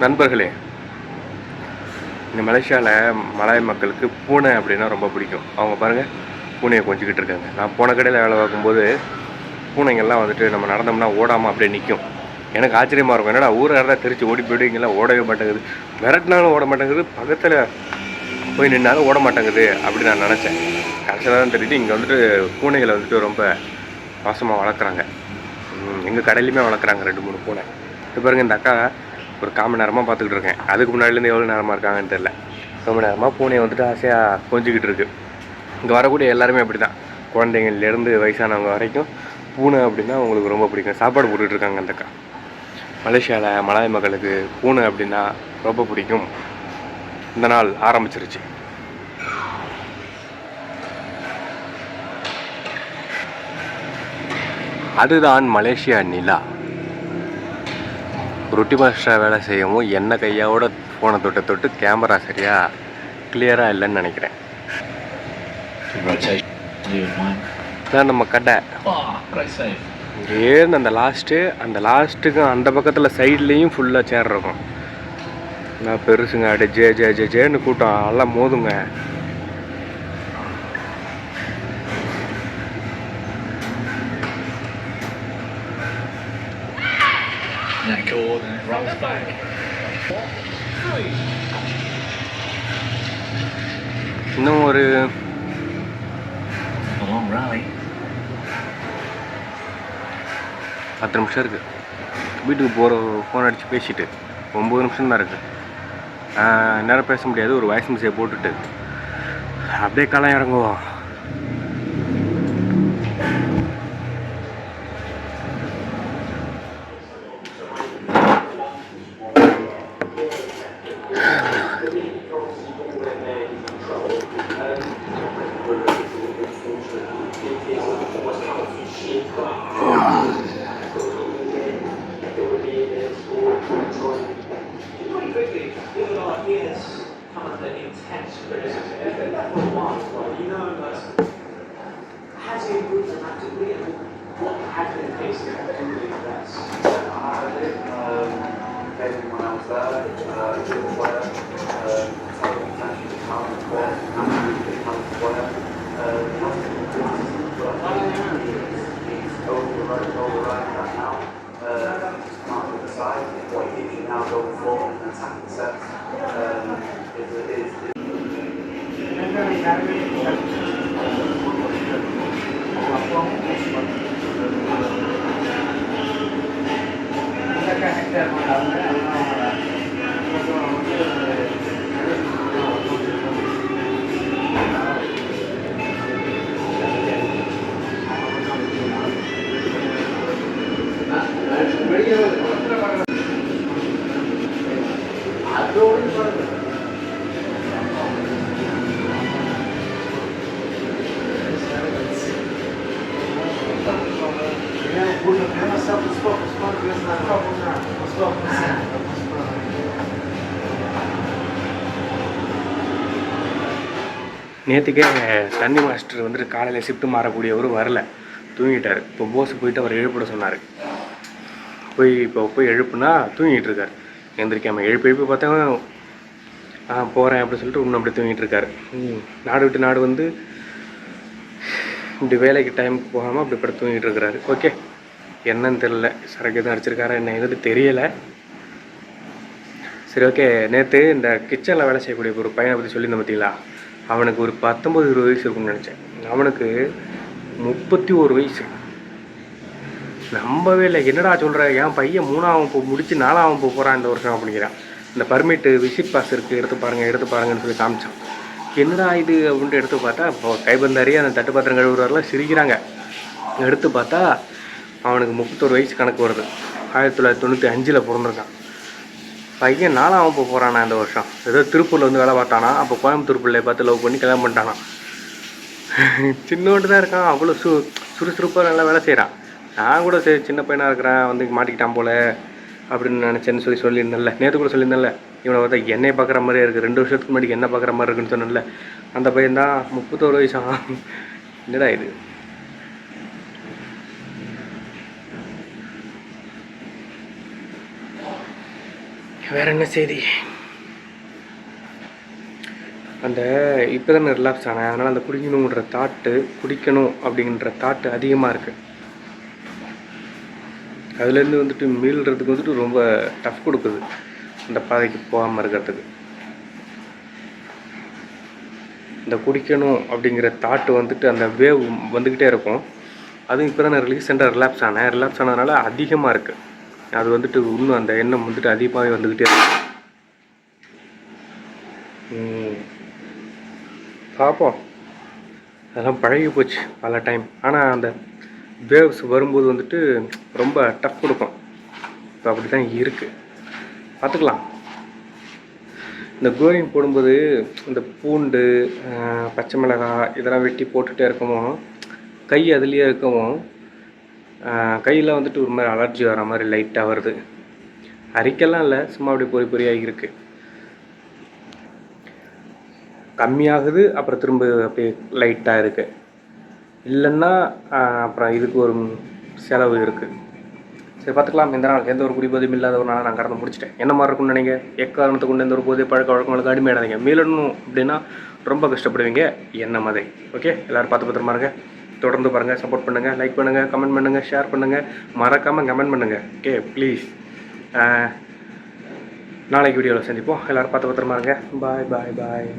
நண்பர்களே, இந்த மலேசியாவில் மலாய் மக்களுக்கு பூனை அப்படின்னா ரொம்ப பிடிக்கும். அவங்க பாருங்கள், பூனையை கொஞ்சிக்கிட்டு இருக்காங்க. நான் போன கடையில் வேலை பார்க்கும்போது பூனைங்கள்லாம் வந்துட்டு நம்ம நடந்தோம்னா ஓடாமல் அப்படியே நிற்கும். எனக்கு ஆச்சரியமாக இருக்கும், என்னடா ஊரை இருந்தால் தெரிச்சு ஓடி போய்டுவீங்களா, ஓடவே மாட்டேங்குது, விரட்டினாலும் ஓட மாட்டேங்குது, பக்கத்தில் போய் நின்னாலும் ஓட மாட்டேங்குது அப்படின்னு நான் நினச்சேன். கடைசியில் தான் தெரியுது இங்கே வந்துட்டு பூனைகளை வந்துட்டு ரொம்ப மோசமாக வளர்க்குறாங்க. எங்கள் கடையிலையுமே வளர்க்குறாங்க 2-3 பூனை. இது பாருங்கள், இந்த அக்கா ஒரு 1/4 மணி நேரமாக பார்த்துக்கிட்டு இருக்கேன். அதுக்கு முன்னாடிலேருந்து எவ்வளோ நேரமாக இருக்காங்கன்னு தெரில. 1/4 மணி நேரமாக பூனையை வந்துட்டு ஆசையாக கொஞ்சிக்கிட்டு இருக்கு. இங்கே வரக்கூடிய எல்லாருமே அப்படி தான், குழந்தைங்கள்லேருந்து வயசானவங்க வரைக்கும் பூனை அப்படின்னா அவங்களுக்கு ரொம்ப பிடிக்கும். சாப்பாடு போட்டுட்ருக்காங்க அந்த அக்கா. மலேசியாவில் மலாய் மக்களுக்கு பூனை அப்படின்னா ரொம்ப பிடிக்கும். இந்த நாள் ஆரம்பிச்சிருச்சு. அதுதான் மலேசியா நிலா. ரொட்டி மாஸ்டராக வேலை செய்யவும் என்ன கையோட ஃபோனை தொட்டு கேமரா சரியாக கிளியராக இல்லைன்னு நினைக்கிறேன். இதான் நம்ம கடை. ஏன் அந்த லாஸ்ட்டுக்கு அந்த பக்கத்தில் சைட்லேயும் ஃபுல்லாக சேர் இருக்கும். நான் பெருசுங்க, அப்படியே ஜேன்னு கூட்டம் எல்லாம் மோதுங்க. இன்னும் ஒரு 10 நிமிஷம் இருக்குது. வீட்டுக்கு போகிற ஃபோன் அடித்து பேசிட்டு 9 நிமிஷம் தான் இருக்குது. நேரம் பேச முடியாது. ஒரு வாய்ஸ் மெசேஜ் போட்டுட்டு அப்படியே களம் இறங்குவோம். நேற்றுக்கே தண்ணி மாஸ்டர் வந்துட்டு காலையில் ஷிஃப்ட்டு மாறக்கூடியவரும் வரல, தூங்கிட்டார். இப்போ போஸ் போயிட்டு அவர் எழுப்பிட சொன்னார். போய் எழுப்புனா தூங்கிட்டு இருக்கார். எந்திரிக்காமல் எழுப்பி பார்த்தா போகிறேன் அப்படின்னு சொல்லிட்டு இன்னும் அப்படி தூங்கிட்டு இருக்கார். நாடு விட்டு நாடு வந்து இப்படி வேலைக்கு டைமுக்கு போகாமல் அப்படி படம் தூங்கிட்டு இருக்கிறாரு. ஓகே, என்னன்னு தெரில, சரக்கு எதுவும் அடிச்சிருக்காரா என்ன எதுன்னு தெரியலை. சரி, ஓகே. நேற்று இந்த கிச்சனில் வேலை செய்யக்கூடிய ஒரு பையனை பற்றி சொல்லியிருந்தேன் பார்த்தீங்களா, அவனுக்கு ஒரு 19-20 வயசு இருக்குன்னு நினச்சேன். அவனுக்கு 31 வயசு. நம்பவே இல்லை. என்னடா சொல்கிற, என் பையன் 3ஆம் முடித்து 4ஆம் போகிறான் இந்த வருஷம் அப்படிங்கிறான். இந்த பர்மிட்டு விசிட் பாஸ் இருக்குது, எடுத்து பாருங்கன்னு சொல்லி காமிச்சான். என்னடா இது அப்படின்ட்டு எடுத்து பார்த்தா, இப்போ கைபந்தாரி அந்த தட்டு பாத்திரம் கழுவுறவரெலாம் சிரிக்கிறாங்க. எடுத்து பார்த்தா அவனுக்கு 31 வயசு கணக்கு வருது. 1995 பிறந்திருக்கான். பையன் 4ஆம் போகிறானா இந்த வருஷம். ஏதோ திருப்பூரில் வந்து வேலை பார்த்தானா. அப்போ கோயம்புத்தூர் பிள்ளையை பார்த்து லவ் பண்ணி கல்யாணம் பண்ணிட்டானா. சின்னோண்டு தான் இருக்கான், அவ்வளோ சுறுசுறுப்பாக நல்லா வேலை செய்கிறான். நான் கூட சரி சின்ன பையனாக இருக்கிறேன், வந்து மாட்டிக்கிட்டான் போல் அப்படின்னு நினச்சேன்னு சொல்லியிருந்தேன்ல. நேற்று கூட சொல்லியிருந்தேன்ல, இவனை பார்த்தா என்னை பார்க்குற மாதிரியே இருக்குது, 2 வருஷத்துக்கு முன்னாடி என்ன பார்க்குற மாதிரி இருக்குன்னு சொன்னேன்ல. அந்த பையன் தான் 31 வயசா. என்னடா இது. வேறு என்ன செய்தி? அந்த இப்போ தானே ரிலாக்ஸ் ஆனேன், அதனால் அந்த குடிக்கணுன்ற தாட்டு, குடிக்கணும் அப்படின்ற தாட்டு அதிகமாக இருக்குது. அதுலேருந்து வந்துட்டு மீள்றதுக்கு வந்துட்டு ரொம்ப டஃப் கொடுக்குது அந்த பாதைக்கு போகாமல் இருக்கிறதுக்கு. இந்த குடிக்கணும் அப்படிங்கிற தாட்டு வந்துட்டு அந்த வேவ் வந்துக்கிட்டே இருக்கும். அதுவும் இப்போ தான் நான் ரீசெண்டாக ரிலாக்ஸ் ஆனதுனால அதிகமாக இருக்குது. அது வந்துட்டு இன்னும் அந்த எண்ணம் வந்துட்டு அதிகமாகவே வந்துக்கிட்டே இருக்கு. பார்ப்போம். அதெல்லாம் பழகி போச்சு பல டைம். ஆனால் அந்த வேவ்ஸ் வரும்போது வந்துட்டு ரொம்ப டஃப் கொடுக்கும். இப்போ அப்படி தான் இருக்குது, பார்த்துக்கலாம். இந்த கோரிங் போடும்போது இந்த பூண்டு, பச்சை மிளகாய் இதெல்லாம் வெட்டி போட்டுகிட்டே இருக்கவும், கை அதுலேயே இருக்கவும் கையில் வந்துட்டு ஒரு மாதிரி அலர்ஜி வர மாதிரி லைட்டாக வருது. அரிக்கெல்லாம் இல்லை, சும்மா அப்படியே பொறி பொறியாக இருக்குது. கம்மியாகுது, அப்புறம் திரும்ப அப்படியே லைட்டாக இருக்குது. இல்லைன்னா அப்புறம் இதுக்கு ஒரு செலவு இருக்குது. சரி, பார்த்துக்கலாம். இந்த நாள் எந்த ஒரு குடிபோதையும் இல்லாத ஒரு நாள் நான் கடந்து முடிச்சிட்டேன். என்ன மாதிரி இருக்கும்னு நினைங்க. எக்காரணத்தை கொண்டு எந்த ஒரு போதை பழக்க வழக்கங்களுக்கு அடிமையாடாதீங்க. மீளணும் அப்படின்னா ரொம்ப கஷ்டப்படுவீங்க. என்ன மாதிரி. ஓகே, எல்லோரும் பார்த்து பத்திரமா இருங்க. தொடர்ந்து பாருங்கள், சப்போர்ட் பண்ணுங்கள், லைக் பண்ணுங்கள், கமெண்ட் பண்ணுங்கள், ஷேர் பண்ணுங்கள், மறக்காமல் கமெண்ட் பண்ணுங்கள். Okay please. நாளைக்கு வீடியோவில் சந்திப்போம். எல்லோரும் பார்த்து பத்திரமா இருங்க. பாய் பாய் பாய்.